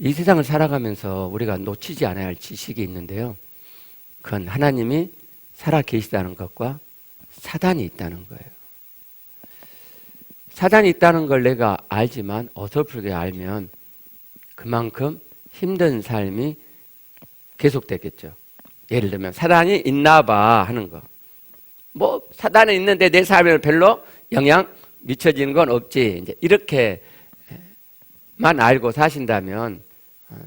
이 세상을 살아가면서 우리가 놓치지 않아야 할 지식이 있는데요. 그건 하나님이 살아 계시다는 것과 사단이 있다는 거예요. 사단이 있다는 걸 내가 알지만 어설프게 알면 그만큼 힘든 삶이 계속되겠죠. 예를 들면 사단이 있나 봐 하는 거. 뭐 사단은 있는데 내 삶에 별로 영향 미쳐지는 건 없지. 이제 이렇게만 알고 사신다면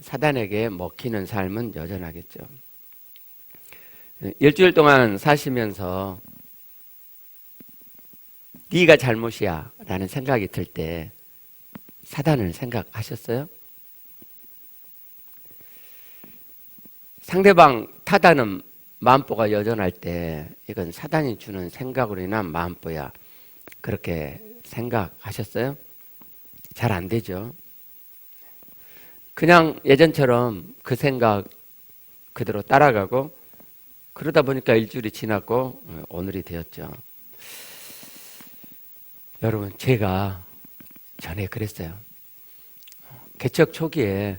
사단에게 먹히는 삶은 여전하겠죠. 일주일 동안 사시면서 네가 잘못이야 라는 생각이 들 때 사단을 생각하셨어요? 상대방 타다는 마음보가 여전할 때 이건 사단이 주는 생각으로 인한 마음보야, 그렇게 생각하셨어요? 잘 안 되죠. 그냥 예전처럼 그 생각 그대로 따라가고 그러다 보니까 일주일이 지났고 오늘이 되었죠. 여러분, 제가 전에 그랬어요. 개척 초기에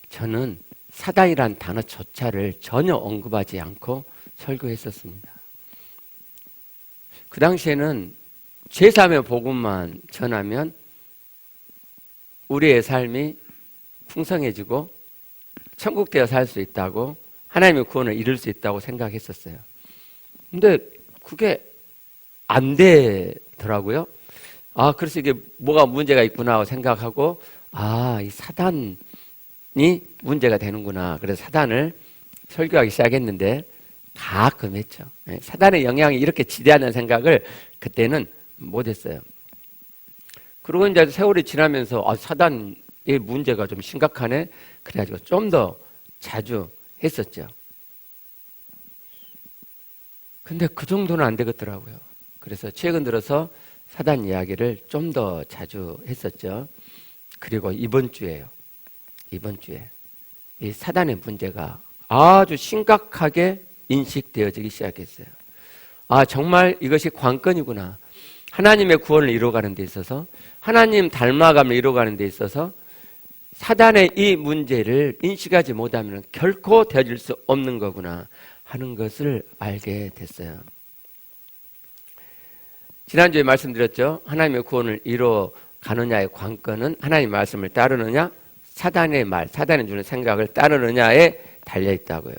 저는 사단이란 단어조차를 전혀 언급하지 않고 설교했었습니다. 그 당시에는 제3의 복음만 전하면 우리의 삶이 풍성해지고 천국되어 살 수 있다고, 하나님의 구원을 이룰 수 있다고 생각했었어요. 근데 그게 안 되더라고요. 그래서 이게 뭐가 문제가 있구나 하고 생각하고, 이 사단이 문제가 되는구나. 그래서 사단을 설교하기 시작했는데 가끔 했죠. 사단의 영향이 이렇게 지대하는 생각을 그때는 못했어요. 그리고 이제 세월이 지나면서 사단의 문제가 좀 심각하네. 그래가지고 좀 더 자주 했었죠. 근데 그 정도는 안 되겠더라고요. 그래서 최근 들어서 사단 이야기를 좀 더 자주 했었죠. 그리고 이번 주에요. 이번 주에 이 사단의 문제가 아주 심각하게 인식되어지기 시작했어요. 정말 이것이 관건이구나. 하나님의 구원을 이루어가는 데 있어서, 하나님 닮아감을 이루어가는 데 있어서 사단의 이 문제를 인식하지 못하면 결코 되어질 수 없는 거구나 하는 것을 알게 됐어요. 지난주에 말씀드렸죠. 하나님의 구원을 이루어가느냐의 관건은 하나님의 말씀을 따르느냐, 사단의 말, 사단이 주는 생각을 따르느냐에 달려있다고요.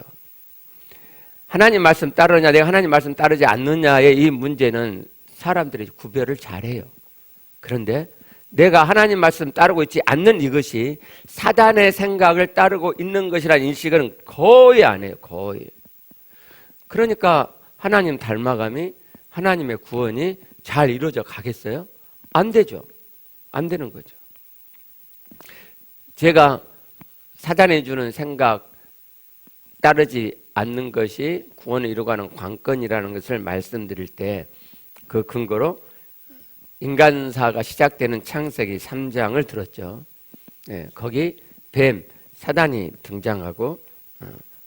하나님 말씀 따르느냐, 내가 하나님 말씀 따르지 않느냐의 이 문제는 사람들이 구별을 잘해요. 그런데 내가 하나님 말씀 따르고 있지 않는 이것이 사단의 생각을 따르고 있는 것이라는 인식은 거의 안 해요. 거의. 그러니까 하나님 닮아감이, 하나님의 구원이 잘 이루어져 가겠어요? 안 되죠. 안 되는 거죠. 제가 사단이 주는 생각 따르지 않는 것이 구원을 이루어가는 관건이라는 것을 말씀드릴 때 그 근거로 인간사가 시작되는 창세기 3장을 들었죠. 거기 뱀, 사단이 등장하고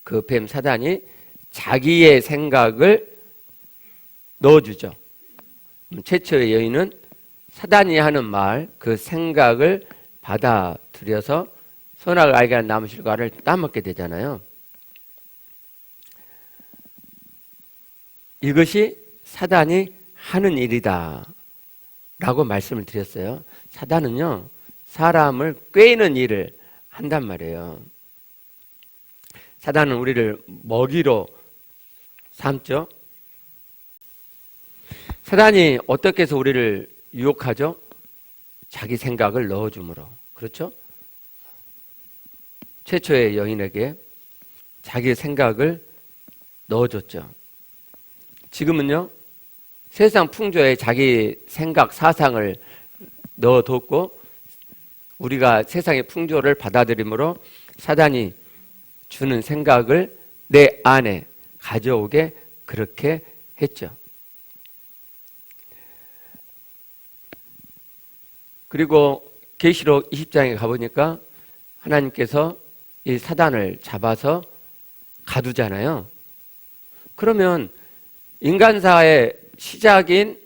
그 뱀, 사단이 자기의 생각을 넣어주죠. 최초의 여인은 사단이 하는 말, 그 생각을 받아들여서 선악을 알게 하는 나무 실과를 따먹게 되잖아요. 이것이 사단이 하는 일이다 라고 말씀을 드렸어요. 사단은요, 사람을 꿰는 일을 한단 말이에요. 사단은 우리를 먹이로 삼죠. 사단이 어떻게 해서 우리를 유혹하죠? 자기 생각을 넣어줌으로. 그렇죠? 최초의 여인에게 자기 생각을 넣어줬죠. 지금은요, 세상 풍조에 자기 생각, 사상을 넣어뒀고 우리가 세상의 풍조를 받아들이므로 사단이 주는 생각을 내 안에 가져오게 그렇게 했죠. 그리고 계시록 20장에 가보니까 하나님께서 이 사단을 잡아서 가두잖아요. 그러면 인간사의 시작인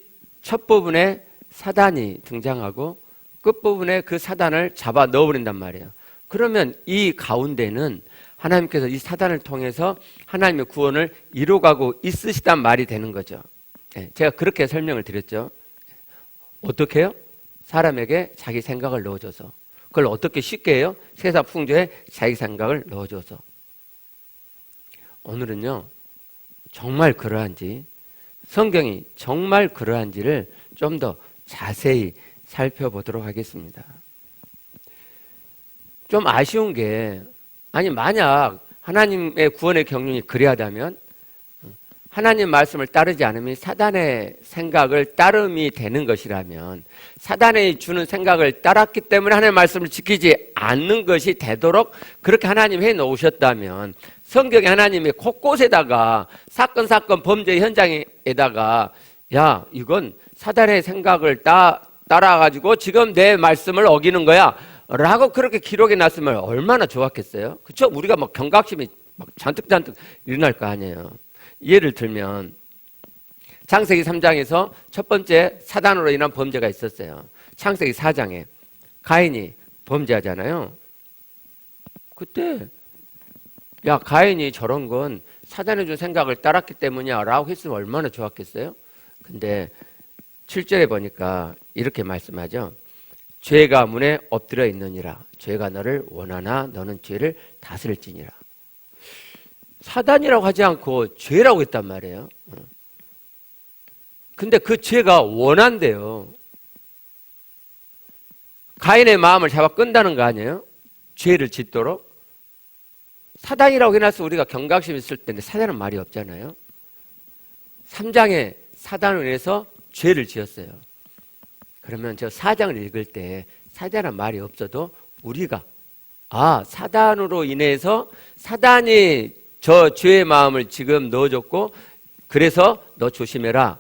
첫 부분에 사단이 등장하고 끝부분에 그 사단을 잡아 넣어버린단 말이에요. 그러면 이 가운데는 하나님께서 이 사단을 통해서 하나님의 구원을 이루어가고 있으시단 말이 되는 거죠. 제가 그렇게 설명을 드렸죠. 어떻게 해요? 사람에게 자기 생각을 넣어줘서. 그걸 어떻게 쉽게 해요? 세상 풍조에 자기 생각을 넣어줘서. 오늘은요, 정말 그러한지, 성경이 정말 그러한지를 좀 더 자세히 살펴보도록 하겠습니다. 좀 아쉬운 게, 아니 만약 하나님의 구원의 경륜이 그리하다면 하나님 말씀을 따르지 않으면 사단의 생각을 따름이 되는 것이라면, 사단이 주는 생각을 따랐기 때문에 하나님의 말씀을 지키지 않는 것이 되도록 그렇게 하나님 해 놓으셨다면, 성경에 하나님이 곳곳에다가 사건 범죄 현장에다가 야 이건 사단의 생각을 따라가지고 지금 내 말씀을 어기는 거야 라고 그렇게 기록해 놨으면 얼마나 좋았겠어요? 그쵸? 우리가 막 경각심이 막 잔뜩 일어날 거 아니에요. 예를 들면 창세기 3장에서 첫 번째 사단으로 인한 범죄가 있었어요. 창세기 4장에 가인이 범죄하잖아요. 그때 야 가인이 저런 건 사단이 준 생각을 따랐기 때문이야 라고 했으면 얼마나 좋았겠어요? 근데 7절에 보니까 이렇게 말씀하죠. 죄가 문에 엎드려 있느니라. 죄가 너를 원하나 너는 죄를 다스릴지니라. 사단이라고 하지 않고 죄라고 했단 말이에요. 근데 그 죄가 원한대요. 가인의 마음을 잡아 끈다는 거 아니에요? 죄를 짓도록. 사단이라고 해놔서 우리가 경각심 있을 텐데 사단은 말이 없잖아요. 3장에 사단을 인해서 죄를 지었어요. 그러면 저 4장을 읽을 때 사단은 말이 없어도 우리가 사단으로 인해서 사단이 저 죄의 마음을 지금 넣어줬고 그래서 너 조심해라.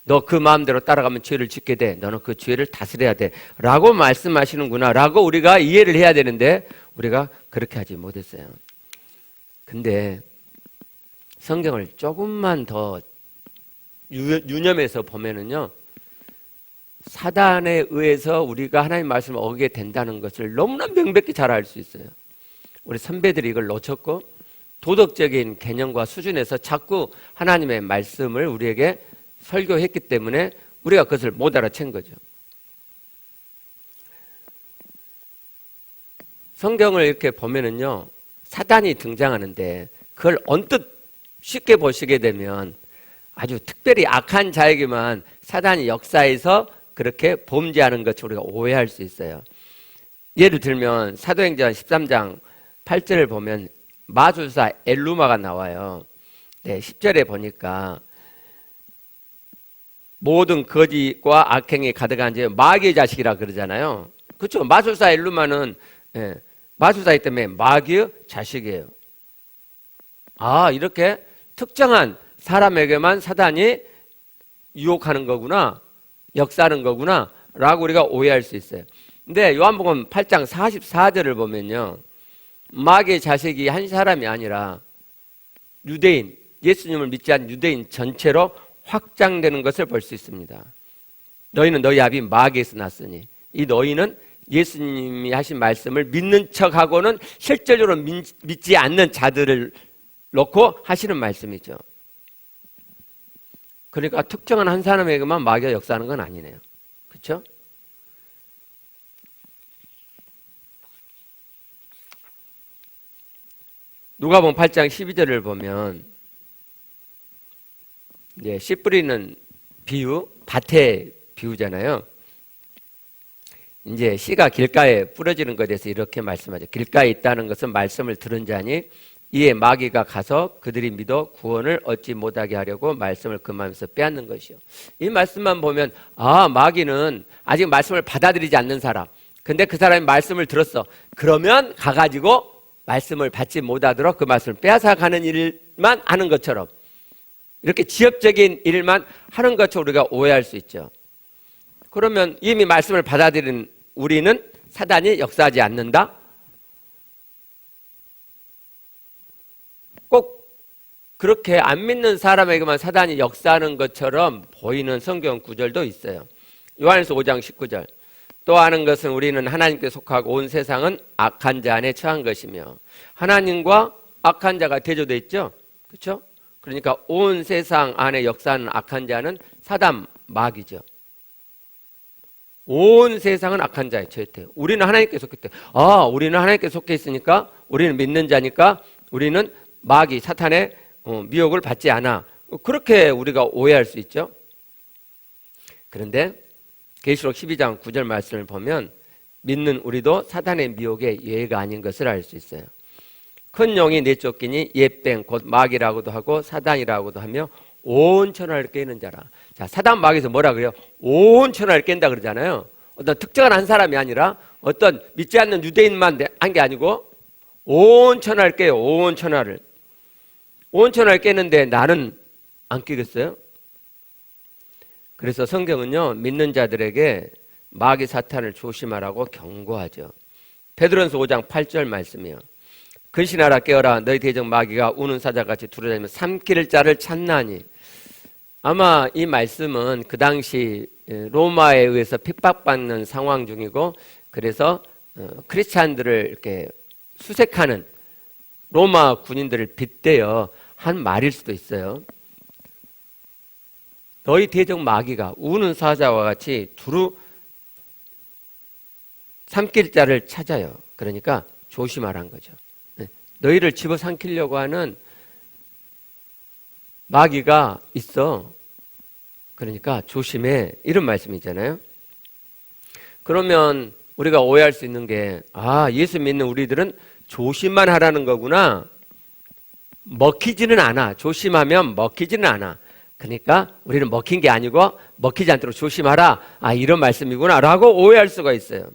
너 그 마음대로 따라가면 죄를 짓게 돼. 너는 그 죄를 다스려야 돼. 라고 말씀하시는구나. 라고 우리가 이해를 해야 되는데 우리가 그렇게 하지 못했어요. 근데 성경을 조금만 더 유념해서 보면은요. 사단에 의해서 우리가 하나님 말씀을 어기게 된다는 것을 너무나 명백히 잘 알 수 있어요. 우리 선배들이 이걸 놓쳤고 도덕적인 개념과 수준에서 자꾸 하나님의 말씀을 우리에게 설교했기 때문에 우리가 그것을 못 알아챈 거죠. 성경을 이렇게 보면은요, 사단이 등장하는데 그걸 언뜻 쉽게 보시게 되면 아주 특별히 악한 자에게만 사단이 역사에서 그렇게 범죄하는 것을 우리가 오해할 수 있어요. 예를 들면 사도행전 13장 8절을 보면 마술사 엘루마가 나와요. 10절에 보니까 모든 거짓과 악행이 가득한 제 마귀의 자식이라 그러잖아요. 그렇죠? 마술사 엘루마는 마술사이기 때문에 마귀의 자식이에요. 이렇게 특정한 사람에게만 사단이 유혹하는 거구나, 역사하는 거구나 라고 우리가 오해할 수 있어요. 근데 요한복음 8장 44절을 보면요, 마귀의 자식이 한 사람이 아니라 유대인, 예수님을 믿지 않는 유대인 전체로 확장되는 것을 볼 수 있습니다. 너희는 너희 아비 마귀에서 났으니, 이 너희는 예수님이 하신 말씀을 믿는 척하고는 실질적으로 믿지 않는 자들을 놓고 하시는 말씀이죠. 그러니까 특정한 한 사람에게만 마귀가 역사하는 건 아니네요. 그렇죠? 누가복음 8장 12절을 보면 씨 뿌리는 비유, 밭의 비유잖아요. 이제 씨가 길가에 뿌려지는 것에 대해서 이렇게 말씀하죠. 길가에 있다는 것은 말씀을 들은 자니 이에 마귀가 가서 그들이 믿어 구원을 얻지 못하게 하려고 말씀을 그 마음에서 빼앗는 것이요. 이 말씀만 보면 마귀는 아직 말씀을 받아들이지 않는 사람, 근데 그 사람이 말씀을 들었어. 그러면 가가지고 말씀을 받지 못하도록 그 말씀을 빼앗아가는 일만 하는 것처럼, 이렇게 지엽적인 일만 하는 것처럼 우리가 오해할 수 있죠. 그러면 이미 말씀을 받아들인 우리는 사단이 역사하지 않는다? 꼭 그렇게 안 믿는 사람에게만 사단이 역사하는 것처럼 보이는 성경 구절도 있어요. 요한일서 5장 19절. 또 아는 것은 우리는 하나님께 속하고 온 세상은 악한 자 안에 처한 것이며, 하나님과 악한 자가 대조되어 있죠. 그렇죠? 그러니까 온 세상 안에 역사하는 악한 자는 사단 마귀죠. 온 세상은 악한 자에 처했대요. 우리는 하나님께 속했대. 우리는 하나님께 속해 있으니까, 우리는 믿는 자니까 우리는 마귀 사탄의 미혹을 받지 않아. 그렇게 우리가 오해할 수 있죠. 그런데 계시록 12장 9절 말씀을 보면 믿는 우리도 사탄의 미혹에 예가 아닌 것을 알 수 있어요. 큰 용이 내쫓기니 옛뱀 곧 마귀라고도 하고 사단이라고도 하며 온 천하를 깨는 자라. 자, 사단 마귀에서 뭐라 그래요? 온 천하를 깬다 그러잖아요. 어떤 특정한 한 사람이 아니라 어떤 믿지 않는 유대인만 한 게 아니고 온 천하를 깨요. 온 천하를. 온 천하를 깨는데 나는 안 깨겠어요? 그래서 성경은요, 믿는 자들에게 마귀 사탄을 조심하라고 경고하죠. 베드로전서 5장 8절 말씀이요. 근신하라 깨어라 너희 대적 마귀가 우는 사자같이 두루다니며 삼킬 자를 찾나니. 아마 이 말씀은 그 당시 로마에 의해서 핍박받는 상황 중이고, 그래서 크리스찬들을 이렇게 수색하는 로마 군인들을 빗대어 한 말일 수도 있어요. 너희 대적 마귀가 우는 사자와 같이 두루 삼킬 자를 찾아요. 그러니까 조심하라는 거죠. 너희를 집어삼키려고 하는 마귀가 있어. 그러니까 조심해. 이런 말씀이잖아요. 그러면 우리가 오해할 수 있는 게, 예수 믿는 우리들은 조심만 하라는 거구나. 먹히지는 않아. 조심하면 먹히지는 않아. 그러니까 우리는 먹힌 게 아니고 먹히지 않도록 조심하라. 이런 말씀이구나 라고 오해할 수가 있어요.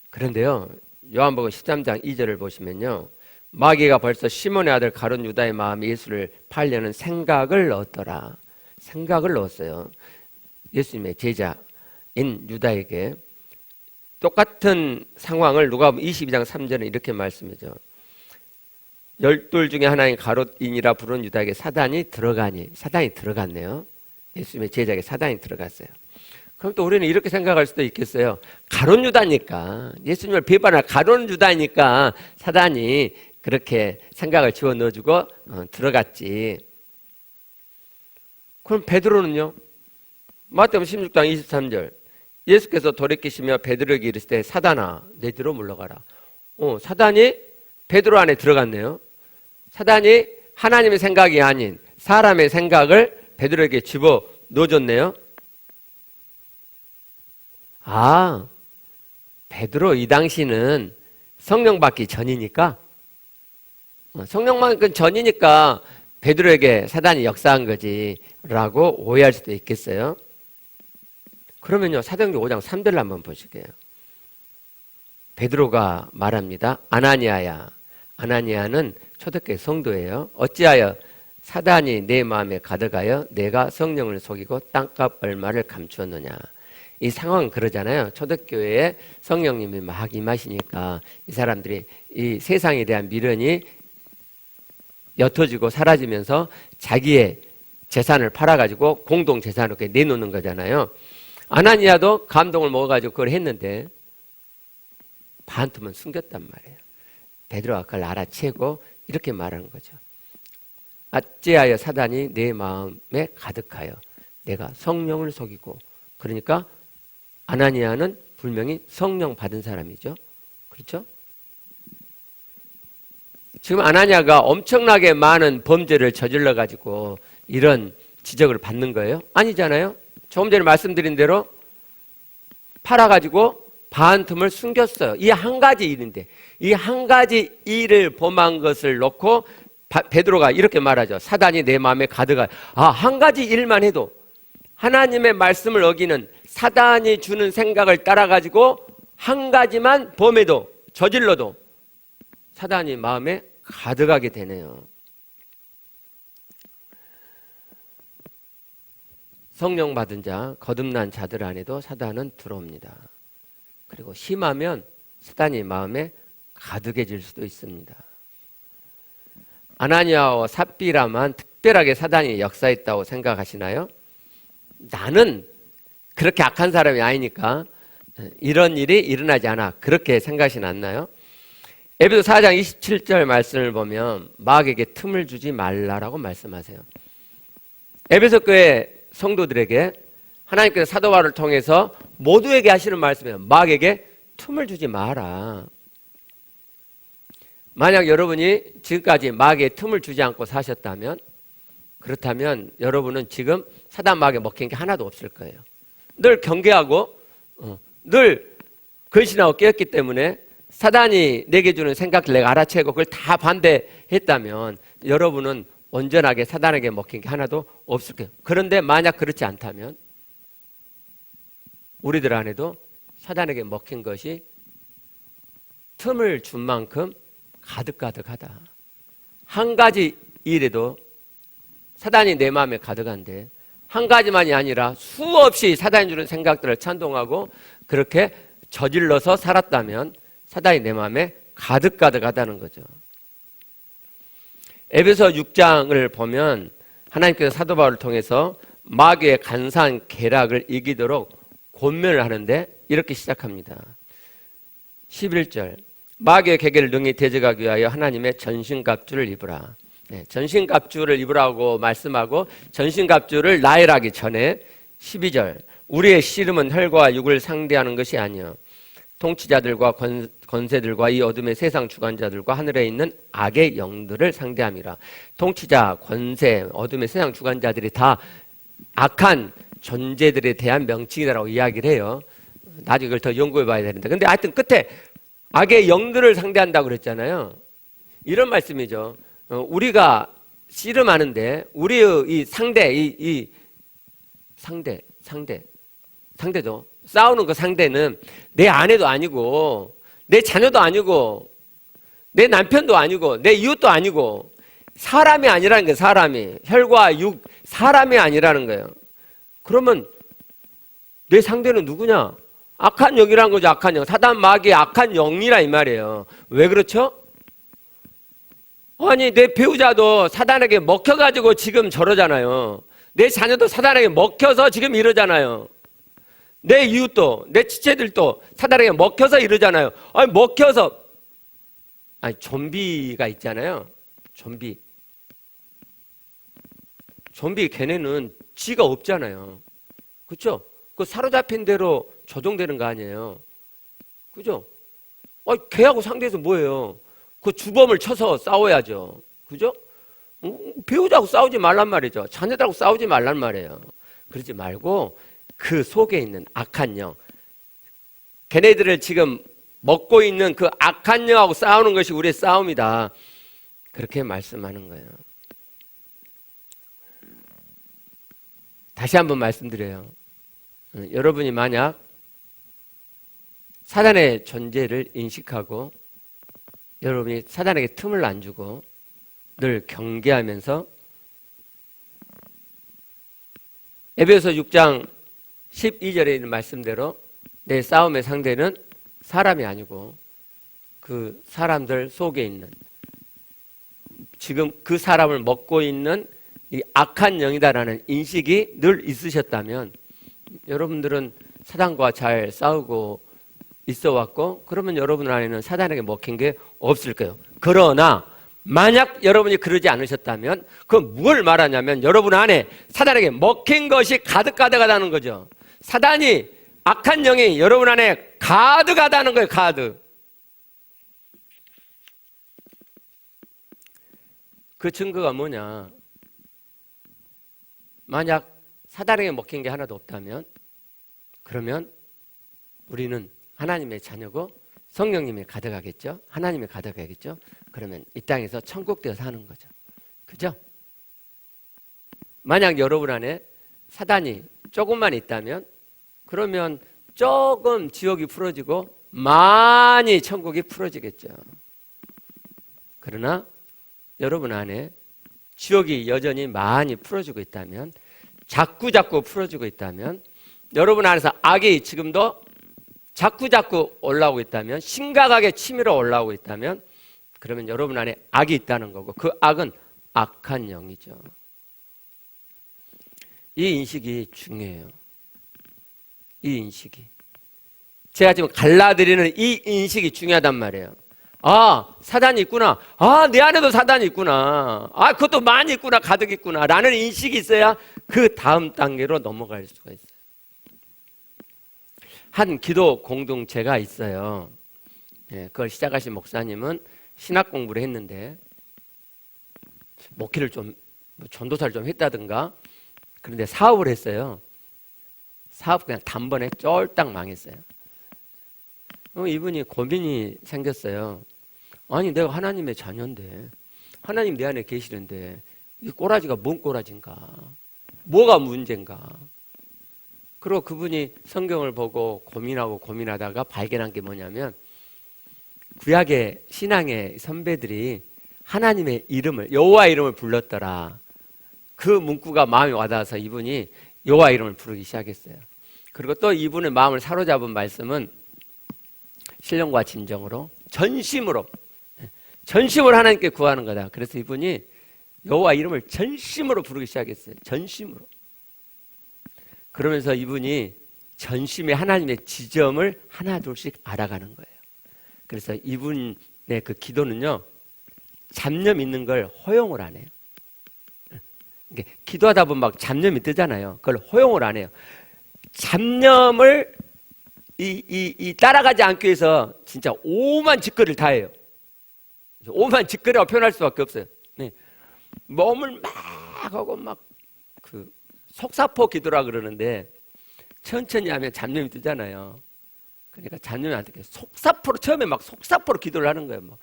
그런데요, 요한복음 13장 2절을 보시면요, 마귀가 벌써 시몬의 아들 가룟 유다의 마음에 예수를 팔려는 생각을 넣었더라. 생각을 넣었어요. 예수님의 제자인 유다에게. 똑같은 상황을 누가복음 22장 3절에 이렇게 말씀하죠. 열둘 중에 하나인 가롯인이라 부르는 유다에게 사단이 들어가니. 사단이 들어갔네요. 예수님의 제자에게 사단이 들어갔어요. 그럼 또 우리는 이렇게 생각할 수도 있겠어요. 가룟 유다니까, 예수님을 비판할 가룟 유다니까 사단이 그렇게 생각을 집어넣어주고 들어갔지. 그럼 베드로는요? 마태복음 16장 23절 예수께서 돌이키시며 베드로에게 이르시되 사단아 내 뒤로 물러가라. 사단이 베드로 안에 들어갔네요. 사단이 하나님의 생각이 아닌 사람의 생각을 베드로에게 집어 넣어줬네요. 베드로 이 당시는 성령 받기 전이니까, 성령 받기 전이니까 베드로에게 사단이 역사한 거지 라고 오해할 수도 있겠어요. 그러면요, 사도행전 5장 3절을 한번 보실게요. 베드로가 말합니다. 아나니아야. 아나니아는 초대교회 성도예요. 어찌하여 사단이 내 마음에 가득하여 내가 성령을 속이고 땅값 얼마를 감추었느냐. 이 상황은 그러잖아요. 초대교회에 성령님이 막 임하시니까 이 사람들이 이 세상에 대한 미련이 옅어지고 사라지면서 자기의 재산을 팔아가지고 공동재산으로 내놓는 거잖아요. 아나니아도 감동을 먹어가지고 그걸 했는데 반틈은 숨겼단 말이에요. 베드로가 그걸 알아채고 이렇게 말하는 거죠. 어찌하여 사단이 내 마음에 가득하여 내가 성령을 속이고. 그러니까 아나니아는 분명히 성령 받은 사람이죠. 그렇죠? 지금 아나니아가 엄청나게 많은 범죄를 저질러 가지고 이런 지적을 받는 거예요? 아니잖아요. 조금 전에 말씀드린 대로 팔아가지고 반틈을 숨겼어요. 이 한 가지 일인데, 이 한 가지 일을 범한 것을 놓고 베드로가 이렇게 말하죠. 사단이 내 마음에 가득하. 한 가지 일만 해도, 하나님의 말씀을 어기는 사단이 주는 생각을 따라가지고 한 가지만 범해도, 저질러도 사단이 마음에 가득하게 되네요. 성령 받은 자, 거듭난 자들 안에도 사단은 들어옵니다. 그리고 심하면 사단이 마음에 가득해질 수도 있습니다. 아나니아와 삽비라만 특별하게 사단이 역사했다고 생각하시나요? 나는 그렇게 악한 사람이 아니니까 이런 일이 일어나지 않아. 그렇게 생각이 났나요? 에베소 4장 27절 말씀을 보면 마귀에게 틈을 주지 말라라고 말씀하세요. 에베소 교회 성도들에게 하나님께서 사도 바울을 통해서 모두에게 하시는 말씀이에요. 마귀에게 틈을 주지 마라. 만약 여러분이 지금까지 마귀에 틈을 주지 않고 사셨다면, 그렇다면 여러분은 지금 사단 마귀에 먹힌 게 하나도 없을 거예요. 늘 경계하고 늘 근신하고 깨었기 때문에 사단이 내게 주는 생각을 내가 알아채고 그걸 다 반대했다면 여러분은 온전하게 사단에게 먹힌 게 하나도 없을 거예요. 그런데 만약 그렇지 않다면 우리들 안에도 사단에게 먹힌 것이 틈을 준 만큼 가득가득하다. 한 가지 일에도 사단이 내 마음에 가득한데 한 가지만이 아니라 수없이 사단이 주는 생각들을 찬동하고 그렇게 저질러서 살았다면 사단이 내 마음에 가득가득하다는 거죠. 에베소 6장을 보면 하나님께서 사도 바울을 통해서 마귀의 간사한 계략을 이기도록 권면을 하는데 이렇게 시작합니다. 11절 마귀의 계계를 능히 대적하기 위하여 하나님의 전신갑주를 입으라. 전신갑주를 입으라고 말씀하고 전신갑주를 나열하기 전에 12절 우리의 씨름은 혈과 육을 상대하는 것이 아니요 통치자들과 권세들과 이 어둠의 세상 주관자들과 하늘에 있는 악의 영들을 상대함이라. 통치자, 권세, 어둠의 세상 주관자들이 다 악한 존재들에 대한 명칭이라고 이야기를 해요. 나중에 그걸 더 연구해 봐야 되는데. 근데 하여튼 끝에 악의 영들을 상대한다고 그랬잖아요. 이런 말씀이죠. 우리가 씨름하는데 우리의 이 상대죠. 싸우는 그 상대는 내 아내도 아니고 내 자녀도 아니고 내 남편도 아니고 내 이웃도 아니고 사람이 아니라는 거예요. 사람이 혈과 육 사람이 아니라는 거예요. 그러면 내 상대는 누구냐? 악한 영이라는 거죠. 악한 영. 사단 마귀의 악한 영이라 이 말이에요. 왜 그렇죠? 아니 내 배우자도 사단에게 먹혀가지고 지금 저러잖아요. 내 자녀도 사단에게 먹혀서 지금 이러잖아요. 내 이웃도 내 지체들도 사단에게 먹혀서 이러잖아요. 아니 먹혀서 좀비가 있잖아요. 좀비 걔네는 지가 없잖아요. 그렇죠? 그 사로잡힌 대로 조종되는 거 아니에요. 그죠? 걔하고 상대해서 뭐예요? 그 주범을 쳐서 싸워야죠. 그죠? 배우자하고 싸우지 말란 말이죠. 자녀들하고 싸우지 말란 말이에요. 그러지 말고 그 속에 있는 악한 영, 걔네들을 지금 먹고 있는 그 악한 영하고 싸우는 것이 우리의 싸움이다. 그렇게 말씀하는 거예요. 다시 한번 말씀드려요. 여러분이 만약 사단의 존재를 인식하고 여러분이 사단에게 틈을 안 주고 늘 경계하면서 에베소 6장 12절에 있는 말씀대로 내 싸움의 상대는 사람이 아니고 그 사람들 속에 있는 지금 그 사람을 먹고 있는 이 악한 영이다라는 인식이 늘 있으셨다면 여러분들은 사단과 잘 싸우고 있어 왔고 그러면 여러분 안에는 사단에게 먹힌 게 없을 거예요. 그러나 만약 여러분이 그러지 않으셨다면 그건 뭘 말하냐면 여러분 안에 사단에게 먹힌 것이 가득가득하다는 거죠. 사단이 악한 영이 여러분 안에 가득하다는 거예요. 가득. 그 증거가 뭐냐? 만약 사단에게 먹힌 게 하나도 없다면 그러면 우리는 하나님의 자녀고 성령님이 가득하겠죠. 하나님이 가득하겠죠. 그러면 이 땅에서 천국 되어 사는 거죠. 그죠? 만약 여러분 안에 사단이 조금만 있다면 그러면 조금 지옥이 풀어지고 많이 천국이 풀어지겠죠. 그러나 여러분 안에 지옥이 여전히 많이 풀어지고 있다면 자꾸 풀어지고 있다면 여러분 안에서 악이 지금도 자꾸 올라오고 있다면 심각하게 치밀어 올라오고 있다면 그러면 여러분 안에 악이 있다는 거고 그 악은 악한 영이죠. 이 인식이 중요해요. 이 인식이. 제가 지금 갈라드리는 이 인식이 중요하단 말이에요. 아, 사단이 있구나. 아, 내 안에도 사단이 있구나. 아, 그것도 많이 있구나. 가득 있구나. 라는 인식이 있어야 그 다음 단계로 넘어갈 수가 있어요. 한 기도 공동체가 있어요. 예, 그걸 시작하신 목사님은 신학 공부를 했는데 목회를 좀 전도사를 좀 했다든가 그런데 사업을 했어요. 사업 그냥 단번에 쫄딱 망했어요. 이분이 고민이 생겼어요. 아니 내가 하나님의 자녀인데 하나님 내 안에 계시는데 이 꼬라지가 뭔 꼬라지인가? 뭐가 문제인가? 그리고 그분이 성경을 보고 고민하고 고민하다가 발견한 게 뭐냐면 구약의 신앙의 선배들이 하나님의 이름을 여호와 이름을 불렀더라. 그 문구가 마음에 와닿아서 이분이 여호와 이름을 부르기 시작했어요. 그리고 또 이분의 마음을 사로잡은 말씀은 신령과 진정으로 전심으로 하나님께 구하는 거다. 그래서 이분이 여호와 이름을 전심으로 부르기 시작했어요. 전심으로. 그러면서 이분이 전심에 하나님의 지점을 하나 둘씩 알아가는 거예요. 그래서 이분의 그 기도는요, 잡념 있는 걸 허용을 안 해요. 기도하다 보면 막 잡념이 뜨잖아요. 그걸 허용을 안 해요. 잡념을 따라가지 않기 위해서 진짜 오만 짓거리를 다 해요. 오만 짓거리라고 표현할 수밖에 없어요. 네. 몸을 막 하고 막 그 속사포 기도라 그러는데 천천히 하면 잡념이 뜨잖아요. 그러니까 잡념이 안 뜨게 속사포로 처음에 막 속사포로 기도를 하는 거예요. 막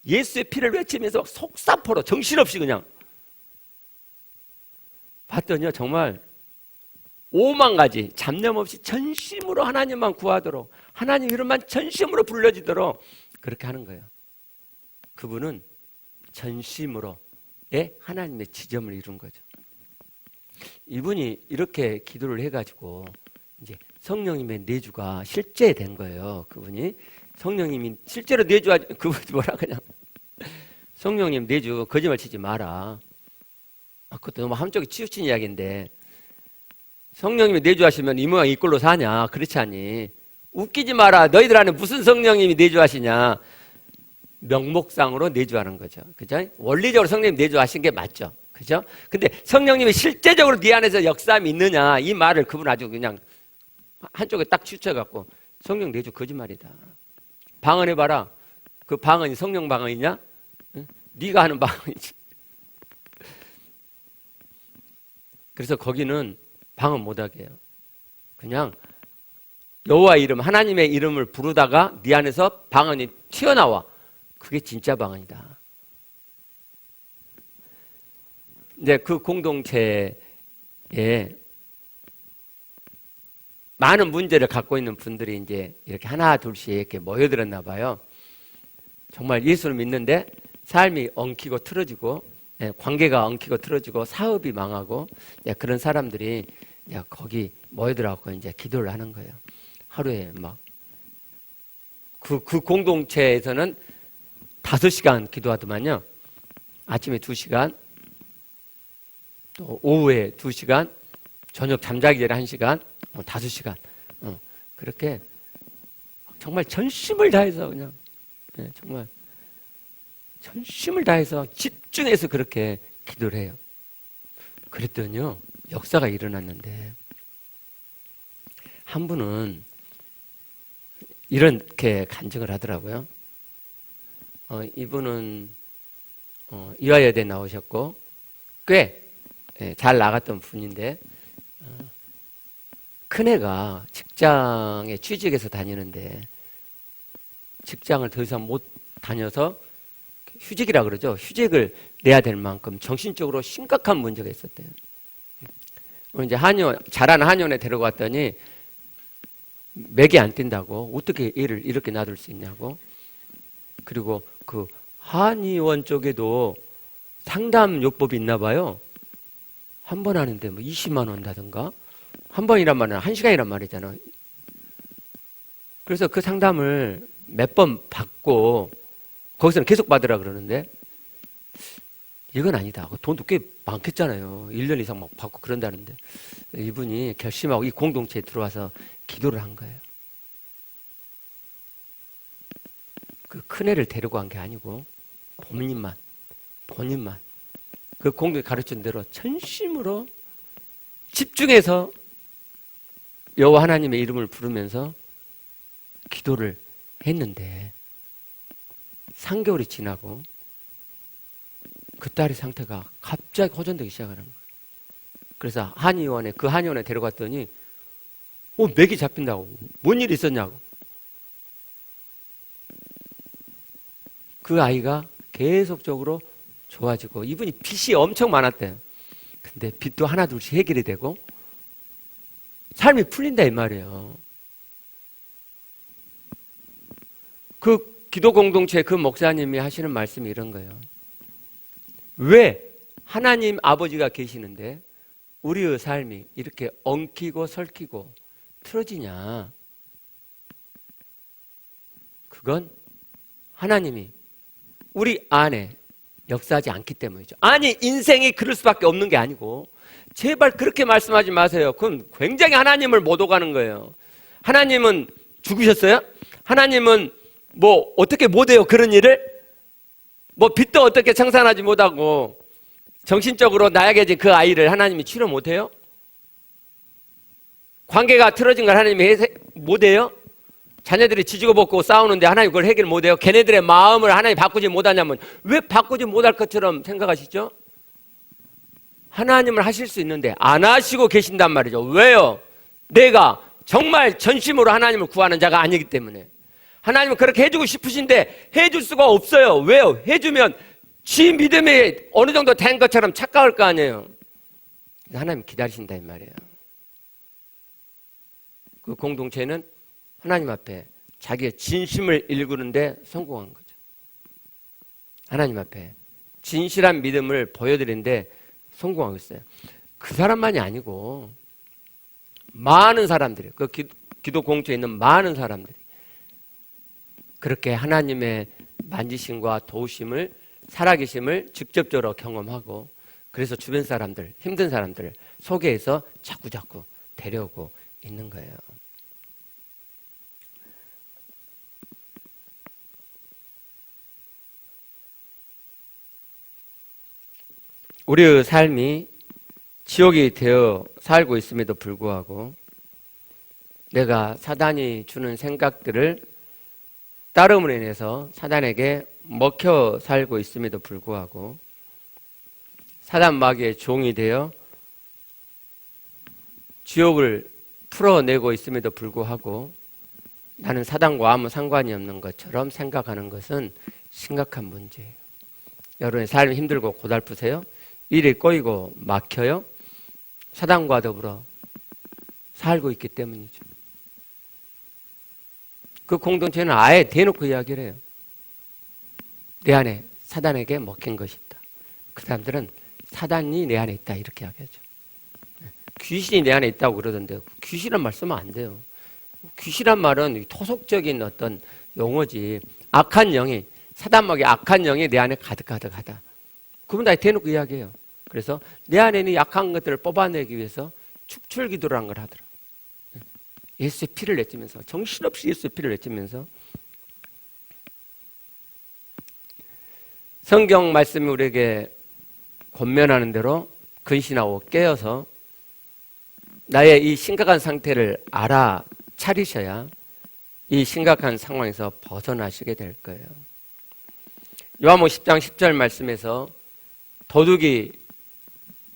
예수의 피를 외치면서 막 속사포로 정신없이 그냥 봤더니요 정말 오만 가지 잡념 없이 전심으로 하나님만 구하도록 하나님 이름만 전심으로 불려지도록 그렇게 하는 거예요. 그분은 전심으로의 하나님의 지점을 이룬 거죠. 이분이 이렇게 기도를 해가지고 이제 성령님의 내주가 실제 된 거예요. 그분이 성령님이 실제로 내주하지 그분이 뭐라 그냥 성령님 내주 거짓말 치지 마라. 그것도 너무 한쪽에 치우친 이야기인데 성령님이 내주하시면 이 모양 이 꼴로 사냐? 그렇지 않니? 웃기지 마라. 너희들 안에 무슨 성령님이 내주하시냐? 명목상으로 내주하는 거죠. 그죠? 원리적으로 성령님 내주하신 게 맞죠. 그죠? 근데 성령님이 실제적으로 네 안에서 역사함이 있느냐? 이 말을 그분 아주 그냥 한쪽에 딱 치우쳐갖고 성령 내주 거짓말이다. 방언해봐라. 그 방언이 성령 방언이냐? 응? 네가 하는 방언이지. 그래서 거기는 방언 못하게 해요. 그냥 여호와 이름, 하나님의 이름을 부르다가 네 안에서 방언이 튀어나와. 그게 진짜 방언이다. 이제 그 공동체에 많은 문제를 갖고 있는 분들이 이제 이렇게 하나 둘씩 이렇게 모여들었나 봐요. 정말 예수를 믿는데 삶이 엉키고 틀어지고 관계가 엉키고 틀어지고 사업이 망하고 그런 사람들이 거기 모여들어갖고 이제 기도를 하는 거예요. 하루에 막 그 공동체에서는 5시간 기도하더만요. 아침에 2시간, 또 오후에 2시간, 저녁 잠자기 전에 1시간, 5시간. 그렇게 정말 전심을 다해서 그냥 정말 전심을 다해서 집중해서 그렇게 기도를 해요. 그랬더니요 역사가 일어났는데 한 분은 이렇게 간증을 하더라고요. 이분은 이화여대 나오셨고 꽤 잘 나갔던 분인데 큰애가 직장에 취직해서 다니는데 직장을 더 이상 못 다녀서 휴직이라 그러죠. 휴직을 내야 될 만큼 정신적으로 심각한 문제가 있었대요. 이제 잘하는 한의원에 데려갔더니 맥이 안 뛴다고 어떻게 애를 이렇게 놔둘 수 있냐고. 그리고 그 한의원 쪽에도 상담 요법이 있나 봐요. 한 번 하는데 뭐 20만 원다든가 한 번이란 말은 1시간이란 말이잖아. 그래서 그 상담을 몇 번 받고 거기서는 계속 받으라 그러는데 이건 아니다. 돈도 꽤 많겠잖아요. 1년 이상 막 받고 그런다는데. 이분이 결심하고 이 공동체에 들어와서 기도를 한 거예요. 그 큰애를 데리고 간 게 아니고 본인만 그 공동체 가르친 대로 전심으로 집중해서 여호와 하나님의 이름을 부르면서 기도를 했는데 3개월이 지나고 그 딸의 상태가 갑자기 호전되기 시작하는 거예요. 그래서 한의원에 데려갔더니 맥이 잡힌다고. 뭔 일이 있었냐고. 그 아이가 계속적으로 좋아지고 이분이 빚이 엄청 많았대요. 근데 빚도 하나 둘씩 해결이 되고 삶이 풀린다 이 말이에요. 그 기도 공동체 그 목사님이 하시는 말씀이 이런 거예요. 왜 하나님 아버지가 계시는데 우리의 삶이 이렇게 엉키고 설키고 틀어지냐? 그건 하나님이 우리 안에 역사하지 않기 때문이죠. 아니, 인생이 그럴 수밖에 없는 게 아니고 제발 그렇게 말씀하지 마세요. 그건 굉장히 하나님을 못 오가는 거예요. 하나님은 죽으셨어요? 하나님은 뭐 어떻게 못해요? 그런 일을? 뭐 빚도 어떻게 청산하지 못하고 정신적으로 나약해진 그 아이를 하나님이 치료 못해요? 관계가 틀어진 걸 하나님이 못해요? 자녀들이 지지고 볶고 싸우는데 하나님 그걸 해결 못해요? 걔네들의 마음을 하나님이 바꾸지 못하냐면 왜 바꾸지 못할 것처럼 생각하시죠? 하나님을 하실 수 있는데 안 하시고 계신단 말이죠. 왜요? 내가 정말 전심으로 하나님을 구하는 자가 아니기 때문에. 하나님은 그렇게 해주고 싶으신데 해줄 수가 없어요. 왜요? 해주면 지 믿음이 어느 정도 된 것처럼 착각할 거 아니에요. 하나님 기다리신다 이 말이에요. 그 공동체는 하나님 앞에 자기의 진심을 일구는데 성공한 거죠. 하나님 앞에 진실한 믿음을 보여드리는데 성공하고 있어요. 그 사람만이 아니고 많은 사람들이, 그 기도 공동체에 있는 많은 사람들이 그렇게 하나님의 만지심과 도우심을, 살아계심을 직접적으로 경험하고, 그래서 주변 사람들, 힘든 사람들 소개해서 자꾸자꾸 데려오고 있는 거예요. 우리의 삶이 지옥이 되어 살고 있음에도 불구하고 내가 사단이 주는 생각들을 따름으로 인해서 사단에게 먹혀 살고 있음에도 불구하고 사단 마귀의 종이 되어 지옥을 풀어내고 있음에도 불구하고 나는 사단과 아무 상관이 없는 것처럼 생각하는 것은 심각한 문제예요. 여러분의 삶이 힘들고 고달프세요? 일이 꼬이고 막혀요? 사단과 더불어 살고 있기 때문이죠. 그 공동체는 아예 대놓고 이야기를 해요. 내 안에 사단에게 먹힌 것이 있다. 그 사람들은 사단이 내 안에 있다 이렇게 이야기하죠. 귀신이 내 안에 있다고 그러던데 귀신이란 말 쓰면 안 돼요. 귀신이란 말은 토속적인 어떤 용어지. 악한 영이, 사단마귀의 악한 영이 내 안에 가득하다. 그분 다 대놓고 이야기해요. 그래서 내 안에 있는 약한 것들을 뽑아내기 위해서 축출기도를 한 걸 하더라. 예수의 피를 내찌면서, 정신없이 예수의 피를 내찌면서. 성경 말씀이 우리에게 권면하는 대로 근신하고 깨어서 나의 이 심각한 상태를 알아차리셔야 이 심각한 상황에서 벗어나시게 될 거예요. 요한복음 10장 10절 말씀에서 도둑이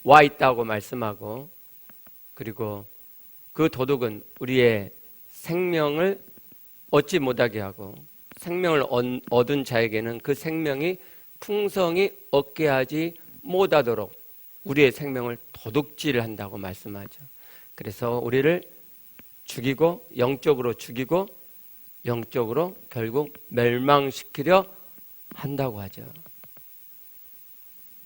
와 있다고 말씀하고, 그리고 그 도둑은 우리의 생명을 얻지 못하게 하고 생명을 얻은 자에게는 그 생명이 풍성히 얻게 하지 못하도록 우리의 생명을 도둑질을 한다고 말씀하죠. 그래서 우리를 죽이고 영적으로 죽이고 영적으로 결국 멸망시키려 한다고 하죠.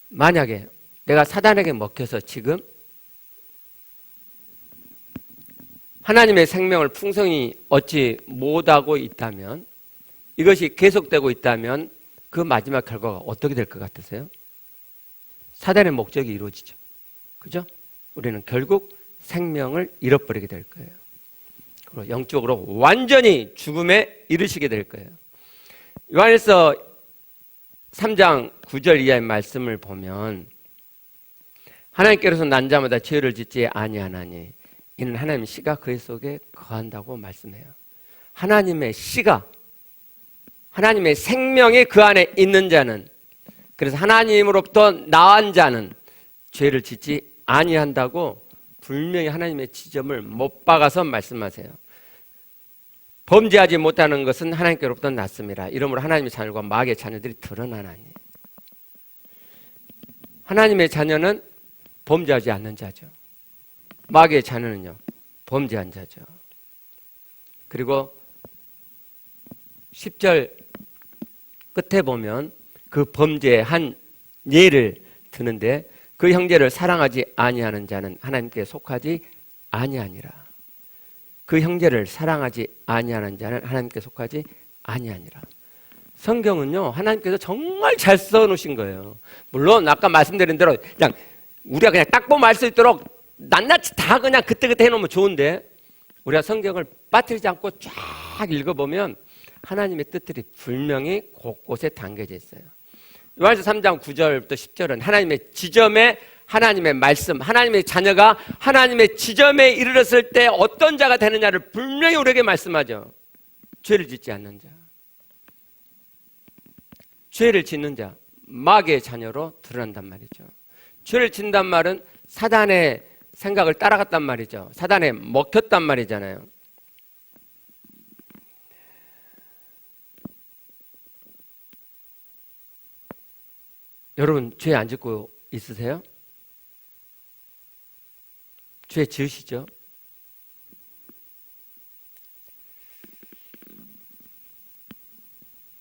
만약에 내가 사단에게 먹혀서 지금 하나님의 생명을 풍성히 얻지 못하고 있다면, 이것이 계속되고 있다면 그 마지막 결과가 어떻게 될 것 같으세요? 사단의 목적이 이루어지죠. 그죠? 우리는 결국 생명을 잃어버리게 될 거예요. 그리고 영적으로 완전히 죽음에 이르시게 될 거예요. 요한일서 3장 9절 이하의 말씀을 보면 하나님께로서 난 자마다 죄를 짓지 아니하나니 이는 하나님의 씨가 그의 속에 거한다고 말씀해요. 하나님의 씨가, 하나님의 생명이 그 안에 있는 자는, 그래서 하나님으로부터 나온 자는 죄를 짓지 아니한다고 분명히 하나님의 지점을 못 박아서 말씀하세요. 범죄하지 못하는 것은 하나님께로부터 났습니다. 이러므로 하나님의 자녀과 마귀의 자녀들이 드러나나니. 하나님의 자녀는 범죄하지 않는 자죠. 마귀의 자녀는요, 범죄한 자죠. 그리고 10절 끝에 보면 그 범죄한 예를 드는데 그 형제를 사랑하지 아니하는 자는 하나님께 속하지 아니하니라. 그 형제를 사랑하지 아니하는 자는 하나님께 속하지 아니하니라. 성경은요, 하나님께서 정말 잘 써놓으신 거예요. 물론 아까 말씀드린 대로 그냥 우리가 그냥 딱 보면 알 수 있도록 낱낱이 다 그냥 그때그때 해놓으면 좋은데, 우리가 성경을 빠뜨리지 않고 쫙 읽어보면 하나님의 뜻들이 분명히 곳곳에 담겨져 있어요. 요한일서 3장 9절부터 10절은 하나님의 지점에 하나님의 말씀, 하나님의 자녀가 하나님의 지점에 이르렀을 때 어떤 자가 되느냐를 분명히 우리에게 말씀하죠. 죄를 짓지 않는 자, 죄를 짓는 자, 마귀의 자녀로 드러난단 말이죠. 죄를 짓는단 말은 사단의 생각을 따라갔단 말이죠. 사단에 먹혔단 말이잖아요. 여러분, 죄 안 짓고 있으세요? 죄 지으시죠?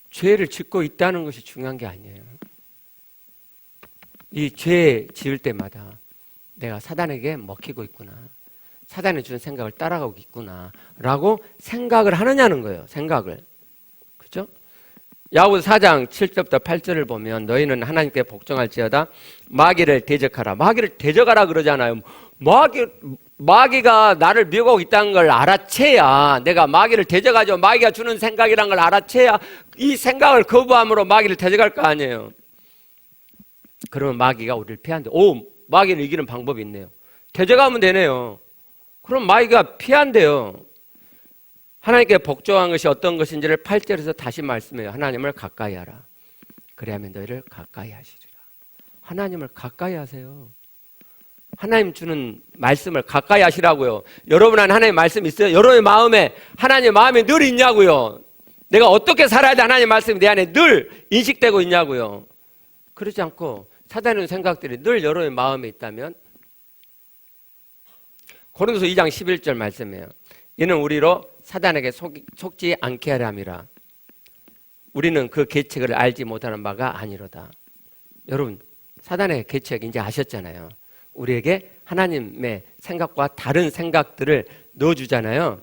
죄를 짓고 있다는 것이 중요한 게 아니에요. 이 죄 지을 때마다 내가 사단에게 먹히고 있구나, 사단이 주는 생각을 따라가고 있구나 라고 생각을 하느냐는 거예요. 생각을. 그죠? 야고보서 4장 7절부터 8절을 보면 너희는 하나님께 복종할지어다 마귀를 대적하라. 마귀를 대적하라 그러잖아요. 마귀가 나를 미혹하고 있다는 걸 알아채야, 내가 마귀를 대적하죠. 마귀가 주는 생각이란 걸 알아채야 이 생각을 거부함으로 마귀를 대적할 거 아니에요. 그러면 마귀가 우리를 피한대. 오, 마귀를 이기는 방법이 있네요. 대적하면 되네요. 그럼 마귀가 피한대요. 하나님께 복종한 것이 어떤 것인지를 8절에서 다시 말씀해요. 하나님을 가까이 하라. 그래야만 너희를 가까이 하시리라. 하나님을 가까이 하세요. 하나님 주는 말씀을 가까이 하시라고요. 여러분 안에 하나님의 말씀 있어요? 여러분의 마음에 하나님의 마음이 늘 있냐고요. 내가 어떻게 살아야 돼? 하나님의 말씀이 내 안에 늘 인식되고 있냐고요. 그렇지 않고 사단의 생각들이 늘 여러분의 마음에 있다면, 고린도서 2장 11절 말씀이에요. 이는 우리로 사단에게 속지 않게 하려 함이라. 우리는 그 계책을 알지 못하는 바가 아니로다. 여러분, 사단의 계책 이제 아셨잖아요. 우리에게 하나님의 생각과 다른 생각들을 넣어주잖아요.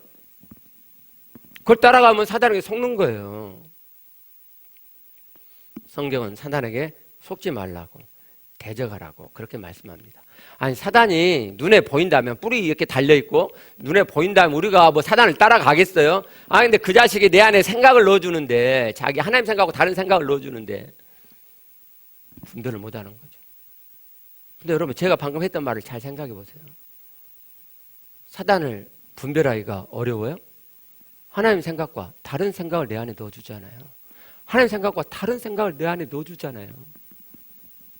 그걸 따라가면 사단에게 속는 거예요. 성경은 사단에게 속지 말라고, 대적하라고 그렇게 말씀합니다. 아니, 사단이 눈에 보인다면, 뿔이 이렇게 달려있고 눈에 보인다면 우리가 뭐 사단을 따라가겠어요? 아, 근데 그 자식이 내 안에 생각을 넣어주는데, 자기 하나님 생각하고 다른 생각을 넣어주는데 분별을 못하는 거죠. 근데 여러분, 제가 방금 했던 말을 잘 생각해 보세요. 사단을 분별하기가 어려워요? 하나님 생각과 다른 생각을 내 안에 넣어주잖아요. 하나님 생각과 다른 생각을 내 안에 넣어주잖아요.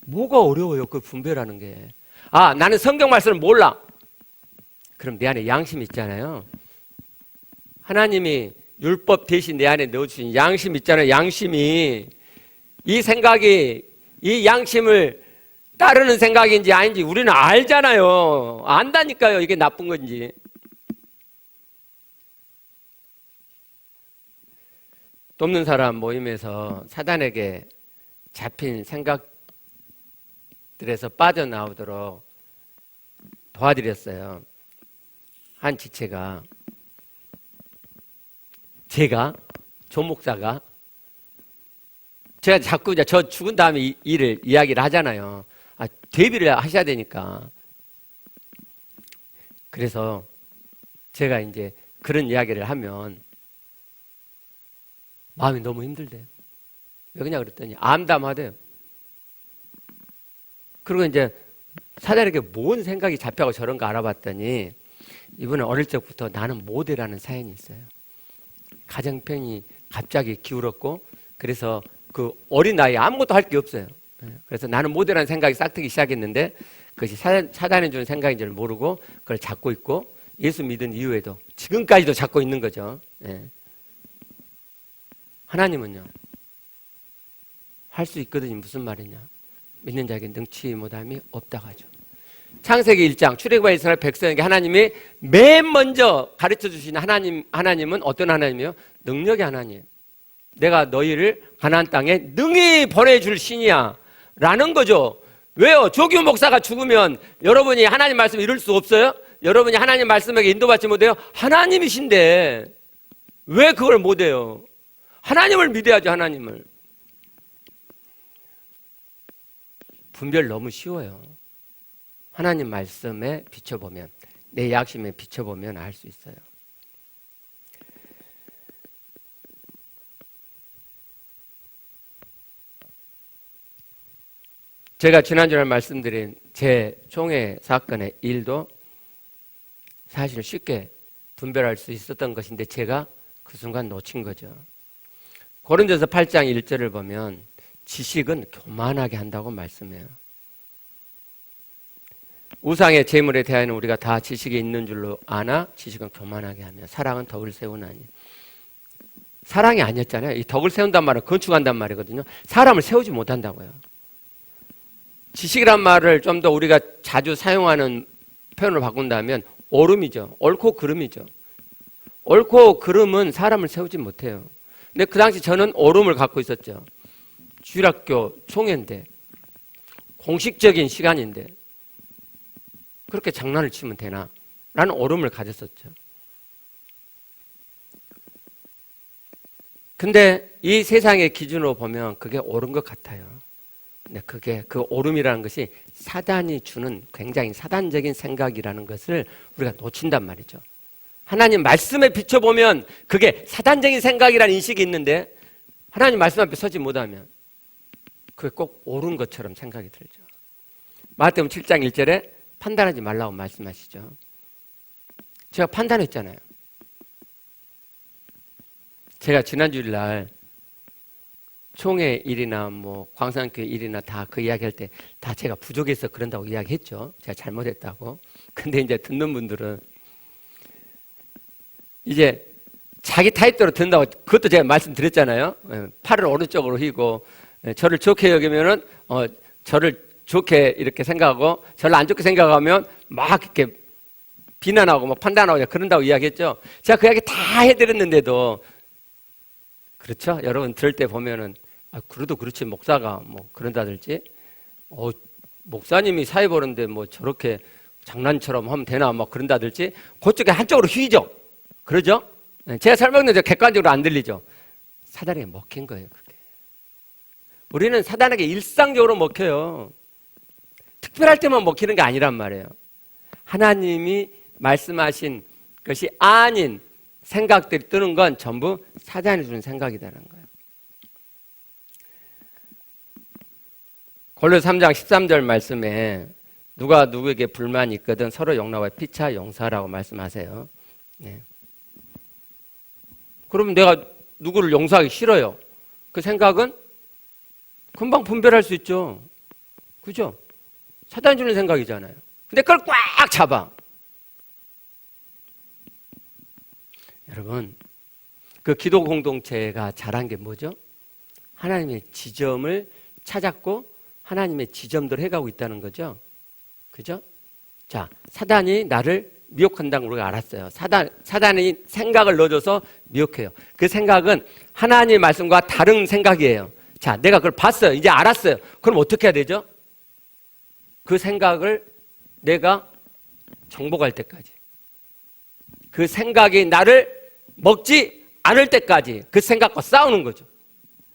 뭐가 어려워요, 그 분별하는 게. 아, 나는 성경 말씀을 몰라. 그럼 내 안에 양심이 있잖아요. 하나님이 율법 대신 내 안에 넣어주신 양심 있잖아요. 양심이. 이 생각이, 이 양심을 따르는 생각인지 아닌지 우리는 알잖아요. 안다니까요, 이게 나쁜 건지. 돕는 사람 모임에서 사단에게 잡힌 생각들에서 빠져나오도록 도와드렸어요. 한 지체가, 제가, 조 목사가, 제가 자꾸 저 죽은 다음에 일을 이야기를 하잖아요. 대비를 하셔야 되니까. 그래서 제가 이제 그런 이야기를 하면 마음이 너무 힘들대요. 왜 그러냐 그랬더니 암담하대요. 그리고 이제 사단에게 뭔 생각이 잡혀가고 저런가 알아봤더니 이분은 어릴 적부터 나는 모델하는 사연이 있어요. 가정편이 갑자기 기울었고 그래서 그 어린 나이에 아무것도 할 게 없어요. 그래서 나는 모델하는 생각이 싹트기 시작했는데 그것이 사단이 주는 생각인 줄 모르고 그걸 잡고 있고 예수 믿은 이후에도 지금까지도 잡고 있는 거죠. 하나님은요 할 수 있거든요. 무슨 말이냐, 믿는 자에게 능치 못함이 없다고 하죠. 창세기 1장 출애굽한 이스라엘 백성에게 하나님이 맨 먼저 가르쳐 주신 하나님은 어떤 하나님이에요? 능력의 하나님. 내가 너희를 가나안 땅에 능히 보내줄 신이야 라는 거죠. 왜요? 조규 목사가 죽으면 여러분이 하나님 말씀 이룰 수 없어요? 여러분이 하나님 말씀에게 인도받지 못해요? 하나님이신데 왜 그걸 못해요? 하나님을 믿어야죠. 하나님을. 분별 너무 쉬워요. 하나님 말씀에 비춰보면, 내 약심에 비춰보면 알 수 있어요. 제가 지난주에 말씀드린 제 총회 사건의 일도 사실 쉽게 분별할 수 있었던 것인데 제가 그 순간 놓친 거죠. 고린도서 8장 1절을 보면 지식은 교만하게 한다고 말씀해요. 우상의 재물에 대하여는 우리가 다 지식이 있는 줄로 아나 지식은 교만하게 하며 사랑은 덕을 세우나니. 사랑이 아니었잖아요. 이 덕을 세운단 말은 건축한단 말이거든요. 사람을 세우지 못한다고요. 지식이란 말을 좀 더 우리가 자주 사용하는 표현을 바꾼다면 옳음이죠. 옳고 그름이죠. 옳고 그름은 사람을 세우지 못해요. 근데 그 당시 저는 옳음을 갖고 있었죠. 주일학교 총회인데 공식적인 시간인데 그렇게 장난을 치면 되나? 라는 옳음을 가졌었죠. 근데 이 세상의 기준으로 보면 그게 옳은 것 같아요. 근데 그게 그 옳음이라는 것이 사단이 주는 굉장히 사단적인 생각이라는 것을 우리가 놓친단 말이죠. 하나님 말씀에 비춰보면 그게 사단적인 생각이라는 인식이 있는데 하나님 말씀 앞에 서지 못하면 그게 꼭 옳은 것처럼 생각이 들죠. 마태복음 7장 1절에 판단하지 말라고 말씀하시죠. 제가 판단했잖아요. 제가 지난 주일날 총회 일이나 뭐 광산교회 일이나 다 그 이야기할 때 다 제가 부족해서 그런다고 이야기했죠. 제가 잘못했다고. 근데 이제 듣는 분들은 이제 자기 타입대로 듣는다고 그것도 제가 말씀드렸잖아요. 팔을 오른쪽으로 휘고 저를 좋게 여기면은 저를 좋게 이렇게 생각하고 저를 안 좋게 생각하면 막 이렇게 비난하고 막 판단하고 그런다고 이야기했죠. 제가 그 이야기 다 해드렸는데도 그렇죠? 여러분 들을 때 보면은 그래도 그렇지 목사가 뭐 그런다든지 목사님이 사회 보는데 뭐 저렇게 장난처럼 하면 되나 뭐 그런다든지 그쪽에 한쪽으로 휘죠. 그러죠? 제가 설명드린 객관적으로 안 들리죠. 사단에게 먹힌 거예요. 그게. 우리는 사단에게 일상적으로 먹혀요. 특별할 때만 먹히는 게 아니란 말이에요. 하나님이 말씀하신 것이 아닌 생각들이 뜨는 건 전부 사단이 주는 생각이라는 거예요. 골로새 3장 13절 말씀에 누가 누구에게 불만이 있거든 서로 용납하여 피차 용서하라고 말씀하세요. 네. 그러면 내가 누구를 용서하기 싫어요. 그 생각은 금방 분별할 수 있죠. 그죠? 사단이 주는 생각이잖아요. 근데 그걸 꽉 잡아. 여러분, 그 기도 공동체가 잘한 게 뭐죠? 하나님의 지점을 찾았고 하나님의 지점대로 해가고 있다는 거죠. 그죠? 자, 사단이 나를 미혹한다는 걸 우리가 알았어요. 사단이 생각을 넣어줘서 미혹해요. 그 생각은 하나님의 말씀과 다른 생각이에요. 자, 내가 그걸 봤어요. 이제 알았어요. 그럼 어떻게 해야 되죠? 그 생각을 내가 정복할 때까지, 그 생각이 나를 먹지 않을 때까지 그 생각과 싸우는 거죠.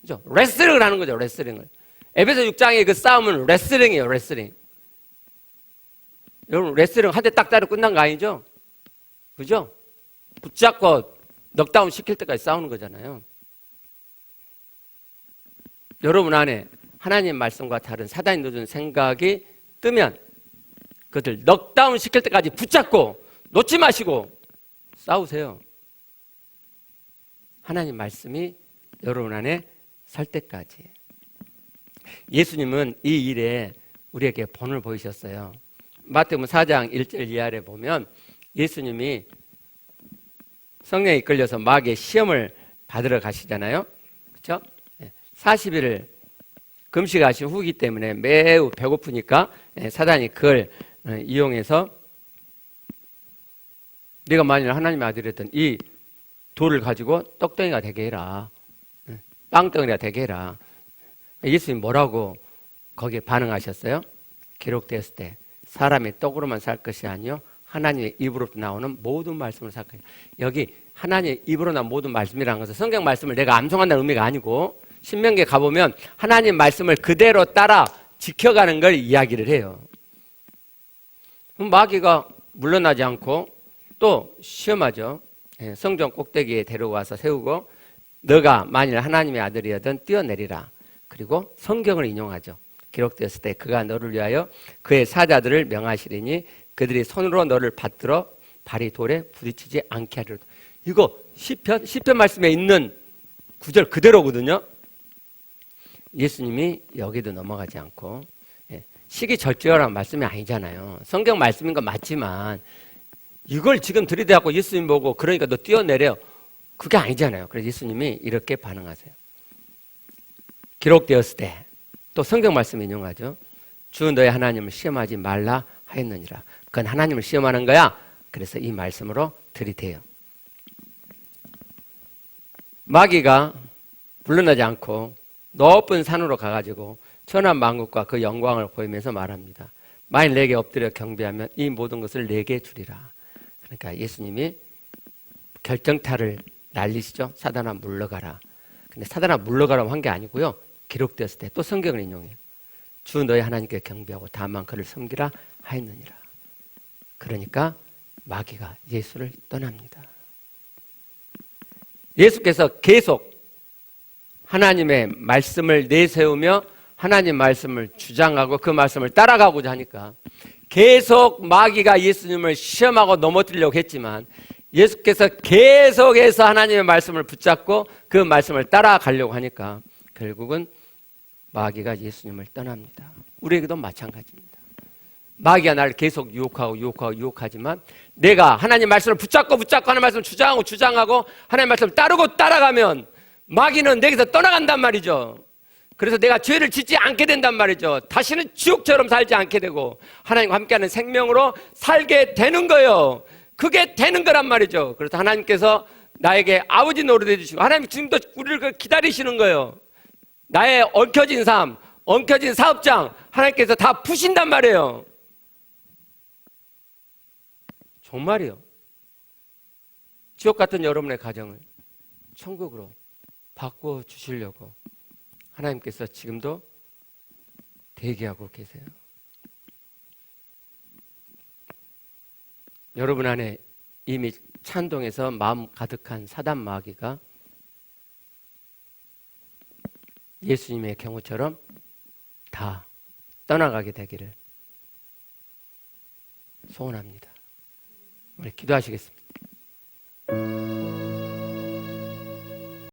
그죠? 레슬링을 하는 거죠. 레슬링을. 에베소 6장의 그 싸움은 레슬링이에요, 레슬링. 여러분, 레슬링 한 대 딱 따로 끝난 거 아니죠? 그죠? 붙잡고 넉다운 시킬 때까지 싸우는 거잖아요. 여러분 안에 하나님 말씀과 다른 사단이 넣어준 생각이 뜨면 그들 넉다운 시킬 때까지 붙잡고 놓지 마시고 싸우세요. 하나님 말씀이 여러분 안에 살 때까지. 예수님은 이 일에 우리에게 본을 보이셨어요. 마태복음 4장 1절 이하에 보면 예수님이 성령에 이끌려서 마귀의 시험을 받으러 가시잖아요. 그렇죠? 40일을 금식하신 후기 때문에 매우 배고프니까 사단이 그걸 이용해서 네가 만일 하나님의 아들이었던 이 돌을 가지고 떡덩이가 되게 해라. 빵덩이가 되게 해라. 예수님 뭐라고 거기에 반응하셨어요? 기록되었을 때 사람이 떡으로만 살 것이 아니요 하나님의 입으로부터 나오는 모든 말씀을 살 것이다. 여기 하나님의 입으로 나온 모든 말씀이라는 것은 성경 말씀을 내가 암송한다는 의미가 아니고 신명기에 가보면 하나님 말씀을 그대로 따라 지켜가는 걸 이야기를 해요. 그럼 마귀가 물러나지 않고 또 시험하죠. 성전 꼭대기에 데려와서 세우고 너가 만일 하나님의 아들이어든 뛰어내리라. 그리고 성경을 인용하죠. 기록되었을 때 그가 너를 위하여 그의 사자들을 명하시리니 그들이 손으로 너를 받들어 발이 돌에 부딪히지 않게 하리라. 이거 시편 말씀에 있는 구절 그대로거든요. 예수님이 여기도 넘어가지 않고 시기절절한 말씀이 아니잖아요. 성경 말씀인 건 맞지만 이걸 지금 들이대갖고 예수님 보고 그러니까 너 뛰어내려. 그게 아니잖아요. 그래서 예수님이 이렇게 반응하세요. 기록되었을 때 또 성경 말씀 인용하죠. 주 너의 하나님을 시험하지 말라 하였느니라. 그건 하나님을 시험하는 거야. 그래서 이 말씀으로 들이대요. 마귀가 물러나지 않고 높은 산으로 가가지고 천한 만국과 그 영광을 보이면서 말합니다. 만일 내게 엎드려 경배하면 이 모든 것을 내게 주리라. 그러니까 예수님이 결정타를 날리시죠. 사단아 물러가라. 근데 사단아 물러가라고 한 게 아니고요. 기록되었을 때 또 성경을 인용해요. 주 너의 하나님께 경배하고 다만 그를 섬기라 하였느니라. 그러니까 마귀가 예수를 떠납니다. 예수께서 계속 하나님의 말씀을 내세우며 하나님 말씀을 주장하고 그 말씀을 따라가고자 하니까 계속 마귀가 예수님을 시험하고 넘어뜨리려고 했지만 예수께서 계속해서 하나님의 말씀을 붙잡고 그 말씀을 따라가려고 하니까 결국은 마귀가 예수님을 떠납니다. 우리에게도 마찬가지입니다. 마귀가 나를 계속 유혹하지만 내가 하나님 말씀을 붙잡고 하나님 말씀을 주장하고 하나님 말씀을 따르고 따라가면 마귀는 내게서 떠나간단 말이죠. 그래서 내가 죄를 짓지 않게 된단 말이죠. 다시는 지옥처럼 살지 않게 되고 하나님과 함께하는 생명으로 살게 되는 거예요. 그게 되는 거란 말이죠. 그래서 하나님께서 나에게 아버지 노릇해 주시고 하나님 지금도 우리를 기다리시는 거예요. 나의 엉켜진 삶, 엉켜진 사업장 하나님께서 다 푸신단 말이에요. 정말이요. 지옥 같은 여러분의 가정을 천국으로 바꿔 주시려고 하나님께서 지금도 대기하고 계세요. 여러분 안에 이미 찬동에서 마음 가득한 사단 마귀가 예수님의 경우처럼 다 떠나가게 되기를 소원합니다. 우리 기도하시겠습니다.